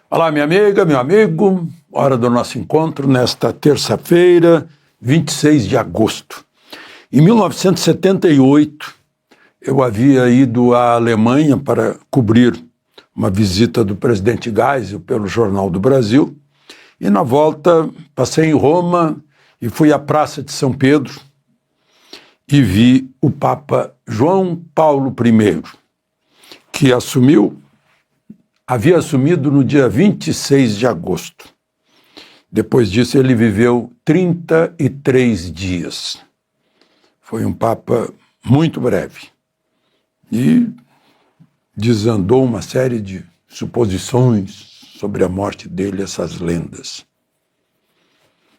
Olá, minha amiga, meu amigo, hora do nosso encontro nesta terça-feira, 26 de agosto. Em 1978, eu havia ido à Alemanha para cobrir uma visita do presidente Geisel pelo Jornal do Brasil, e na volta passei em Roma e fui à Praça de São Pedro e vi o Papa João Paulo I, que havia assumido no dia 26 de agosto. Depois disso, ele viveu 33 dias. Foi um Papa muito breve. E desandou uma série de suposições sobre a morte dele, essas lendas.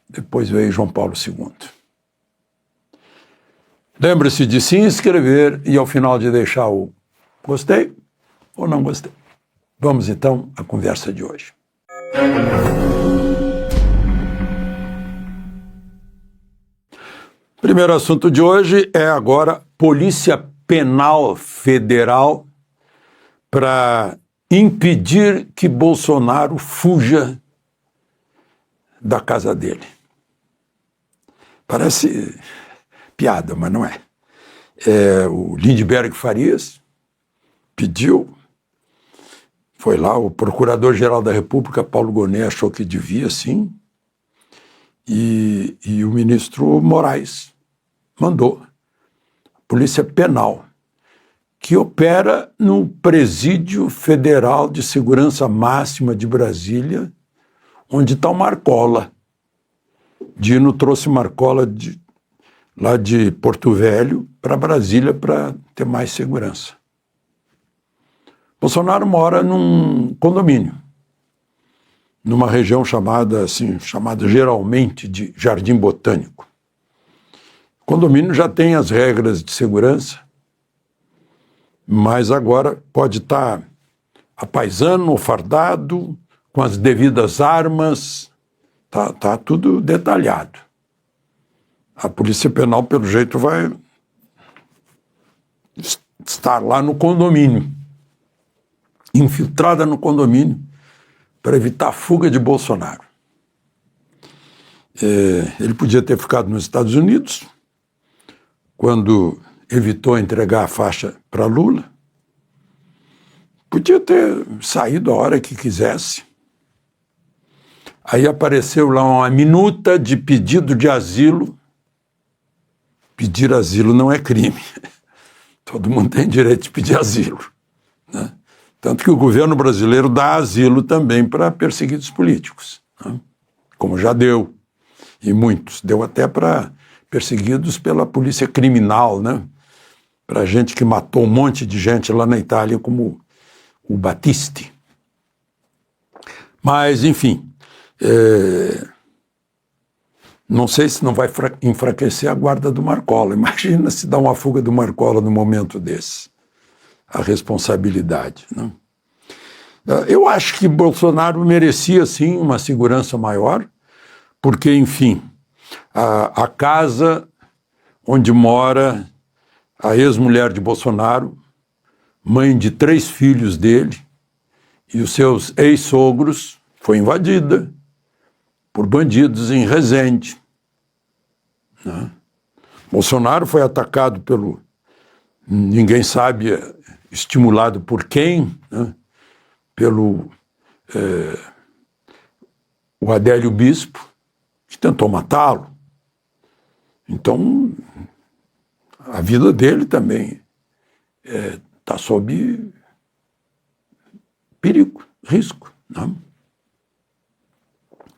Depois veio João Paulo II. Lembre-se de se inscrever e, ao final, de deixar o gostei ou não gostei. Vamos, então, à conversa de hoje. Primeiro assunto de hoje é agora Polícia Penal Federal para impedir que Bolsonaro fuja da casa dele. Parece piada, mas não é. O Lindbergh Farias pediu, foi lá, o Procurador-Geral da República, Paulo Gonet, achou que devia, sim, e o ministro Moraes mandou. Polícia Penal, que opera no Presídio Federal de Segurança Máxima de Brasília, onde está o Marcola. Dino trouxe Marcola lá de Porto Velho para Brasília para ter mais segurança. Bolsonaro mora num condomínio, numa região chamada geralmente de Jardim Botânico. O condomínio já tem as regras de segurança, mas agora pode estar a paisano ou fardado, com as devidas armas, tá tudo detalhado. A Polícia Penal, pelo jeito, vai estar lá no condomínio, infiltrada no condomínio, para evitar a fuga de Bolsonaro. Ele podia ter ficado nos Estados Unidos, quando evitou entregar a faixa para Lula. Podia ter saído a hora que quisesse. Aí apareceu lá uma minuta de pedido de asilo. Pedir asilo não é crime. Todo mundo tem direito de pedir asilo, né? Tanto que o governo brasileiro dá asilo também para perseguidos políticos, né? Como já deu, e muitos. Deu até para perseguidos pela polícia criminal, né? Para gente que matou um monte de gente lá na Itália, como o Battisti. Mas, enfim, não sei se não vai enfraquecer a guarda do Marcola. Imagina se dá uma fuga do Marcola no momento desse. A responsabilidade, né? Eu acho que Bolsonaro merecia, sim, uma segurança maior, porque, enfim, a casa onde mora a ex-mulher de Bolsonaro, mãe de 3 filhos dele, e os seus ex-sogros, foi invadida por bandidos em Resende, né? Bolsonaro foi atacado ninguém sabe, estimulado por quem, né? Pelo o Adélio Bispo, que tentou matá-lo. Então, a vida dele também está sob perigo, risco, né?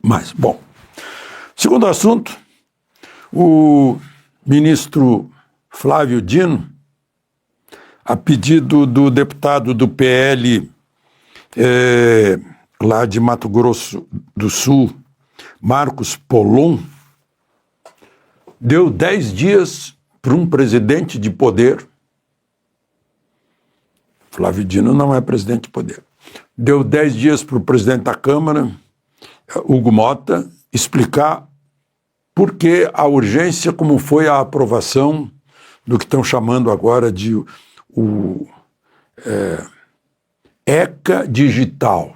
Mas, bom, segundo assunto, o ministro Flávio Dino, a pedido do deputado do PL lá de Mato Grosso do Sul, Marcos Polon, deu 10 dias para um presidente de poder. Flávio Dino não é presidente de poder. Deu 10 dias para o presidente da Câmara, Hugo Mota, explicar por que a urgência, como foi a aprovação do que estão chamando agora de o ECA digital,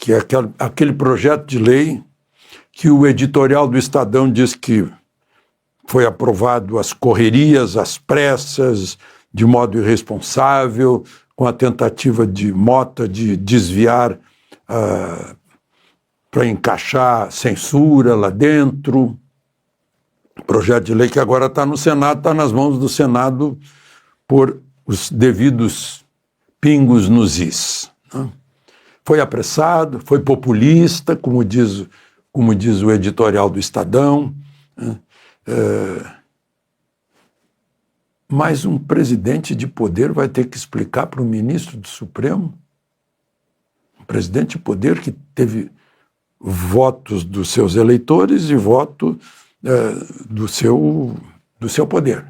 que é aquele projeto de lei que o editorial do Estadão diz que foi aprovado às correrias, às pressas, de modo irresponsável, com a tentativa de Mota de desviar para encaixar censura lá dentro. Projeto de lei que agora está no Senado, está nas mãos do Senado por os devidos pingos nos is. Né? Foi apressado, foi populista, como diz o editorial do Estadão. Né? Mas um presidente de poder vai ter que explicar para o ministro do Supremo, um presidente de poder que teve votos dos seus eleitores e voto do seu poder,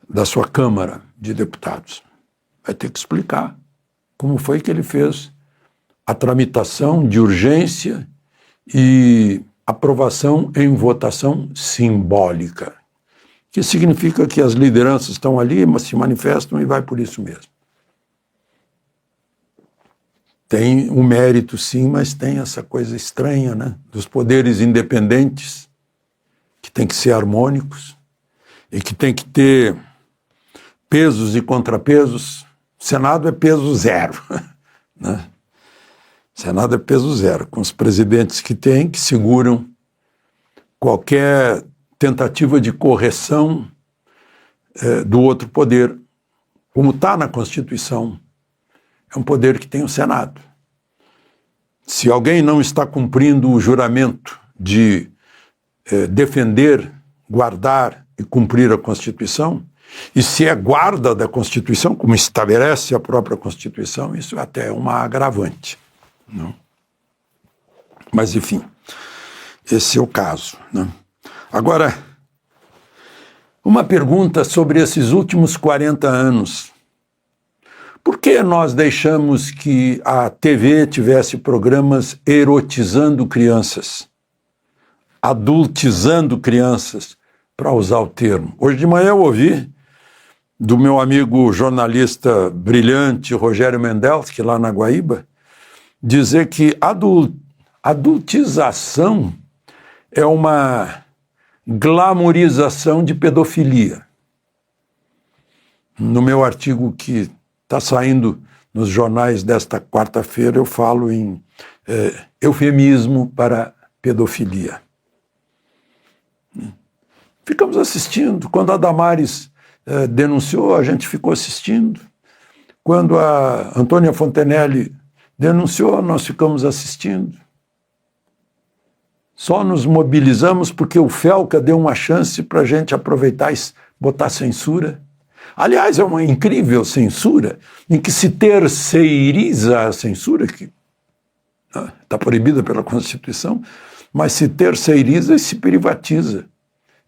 da sua Câmara de Deputados. Vai ter que explicar como foi que ele fez a tramitação de urgência e aprovação em votação simbólica, que significa que as lideranças estão ali, mas se manifestam e vai por isso mesmo. Tem um mérito, sim, mas tem essa coisa estranha, né, dos poderes independentes, que tem que ser harmônicos e que tem que ter pesos e contrapesos. O Senado é peso zero, né? O Senado é peso zero, com os presidentes que tem, que seguram qualquer tentativa de correção do outro poder, como está na Constituição. É um poder que tem o Senado. Se alguém não está cumprindo o juramento de defender, guardar e cumprir a Constituição, e se é guarda da Constituição, como estabelece a própria Constituição, isso até é uma agravante. Não? Mas, enfim, esse é o caso. Né? Agora, uma pergunta sobre esses últimos 40 anos. Por que nós deixamos que a TV tivesse programas erotizando crianças, adultizando crianças, para usar o termo? Hoje de manhã eu ouvi do meu amigo jornalista brilhante, Rogério Mendelski, lá na Guaíba, dizer que adultização é uma glamorização de pedofilia. No meu artigo que está saindo nos jornais desta quarta-feira, eu falo em eufemismo para pedofilia. Ficamos assistindo. Quando a Damares denunciou, a gente ficou assistindo. Quando a Antônia Fontenelle denunciou, nós ficamos assistindo. Só nos mobilizamos porque o Felca deu uma chance para a gente aproveitar e botar censura. Aliás, é uma incrível censura em que se terceiriza a censura, que está proibida pela Constituição, mas se terceiriza e se privatiza,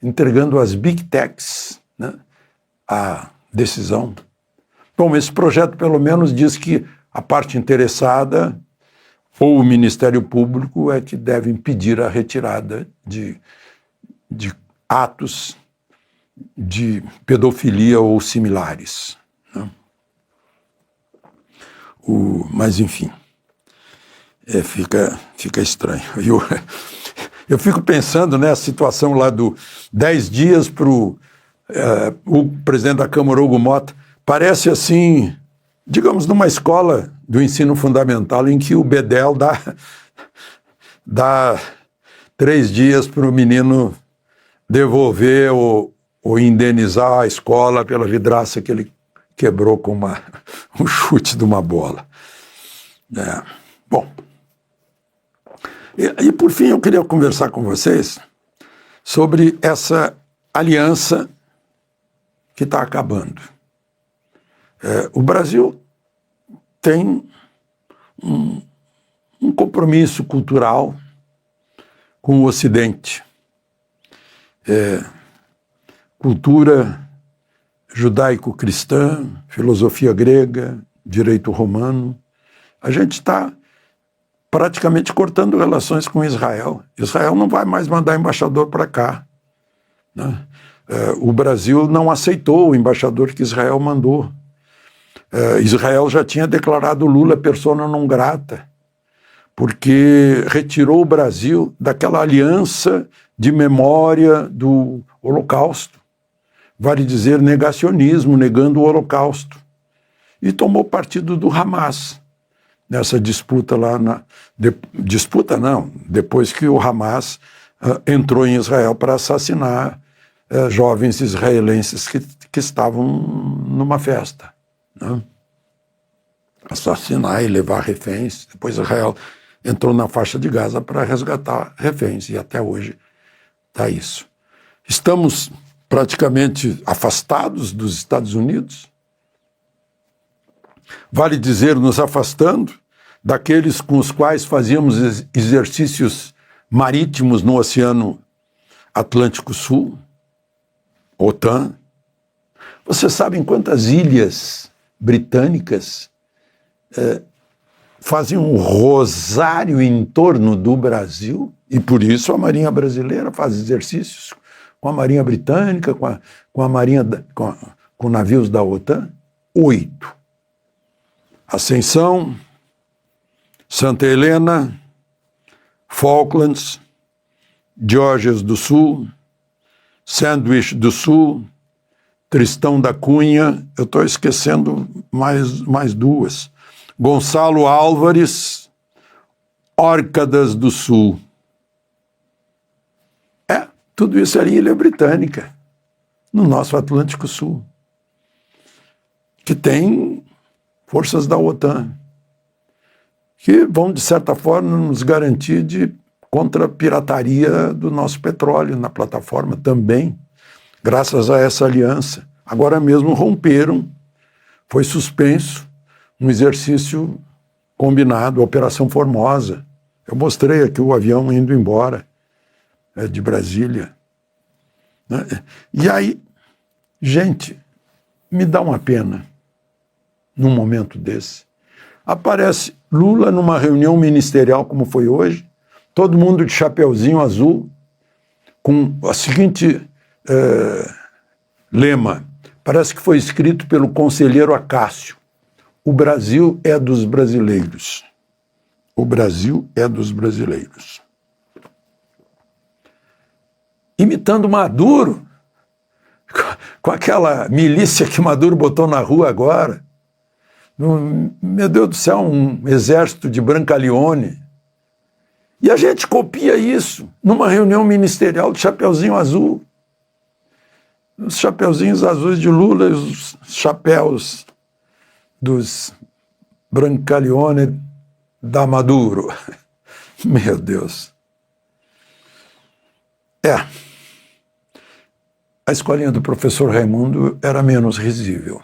entregando às Big Techs, né, a decisão. Bom, esse projeto pelo menos diz que a parte interessada ou o Ministério Público é que deve impedir a retirada de atos de pedofilia ou similares. Né? Mas, enfim, fica estranho. Eu fico pensando, né, a situação lá do 10 dias para o presidente da Câmara, Hugo Mota, parece assim, digamos, numa escola do ensino fundamental em que o bedel dá 3 dias para o menino devolver ou indenizar a escola pela vidraça que ele quebrou com um chute de uma bola. Bom, e por fim eu queria conversar com vocês sobre essa aliança que está acabando. O Brasil tem um compromisso cultural com o Ocidente. Cultura judaico-cristã, filosofia grega, direito romano. A gente está praticamente cortando relações com Israel. Israel não vai mais mandar embaixador para cá. Né? O Brasil não aceitou o embaixador que Israel mandou. Israel já tinha declarado Lula persona non grata, porque retirou o Brasil daquela aliança de memória do Holocausto, vale dizer negacionismo, negando o Holocausto, e tomou partido do Hamas nessa disputa lá, disputa não, depois que o Hamas entrou em Israel para assassinar jovens israelenses que estavam numa festa, né? Assassinar e levar reféns. Depois Israel entrou na faixa de Gaza para resgatar reféns, e até hoje está isso. Estamos praticamente afastados dos Estados Unidos, vale dizer, nos afastando daqueles com os quais fazíamos exercícios marítimos no Oceano Atlântico Sul, OTAN. Vocês sabem quantas ilhas britânicas fazem um rosário em torno do Brasil? E por isso a Marinha Brasileira faz exercícios com a Marinha Britânica, com a Marinha, com navios da OTAN. 8. Ascensão, Santa Helena, Falklands, Geórgias do Sul, Sandwich do Sul, Tristão da Cunha, eu estou esquecendo mais 2, Gonçalo Álvares, Órcadas do Sul. Tudo isso é ilha britânica, no nosso Atlântico Sul, que tem forças da OTAN, que vão, de certa forma, nos garantir contra a pirataria do nosso petróleo na plataforma também, graças a essa aliança. Agora mesmo romperam, foi suspenso um exercício combinado, a Operação Formosa. Eu mostrei aqui o avião indo embora de Brasília. E aí, gente, me dá uma pena, num momento desse. Aparece Lula numa reunião ministerial como foi hoje, todo mundo de chapeuzinho azul, com o seguinte lema, parece que foi escrito pelo conselheiro Acácio: o Brasil é dos brasileiros. O Brasil é dos brasileiros. Imitando Maduro, com aquela milícia que Maduro botou na rua agora. Meu Deus do céu, um exército de Brancaleone. E a gente copia isso numa reunião ministerial de chapeuzinho azul. Os chapeuzinhos azuis de Lula e os chapéus dos Brancaleone da Maduro. Meu Deus. A escolinha do professor Raimundo era menos risível.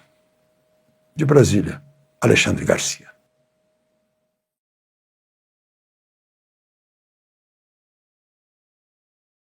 De Brasília, Alexandre Garcia.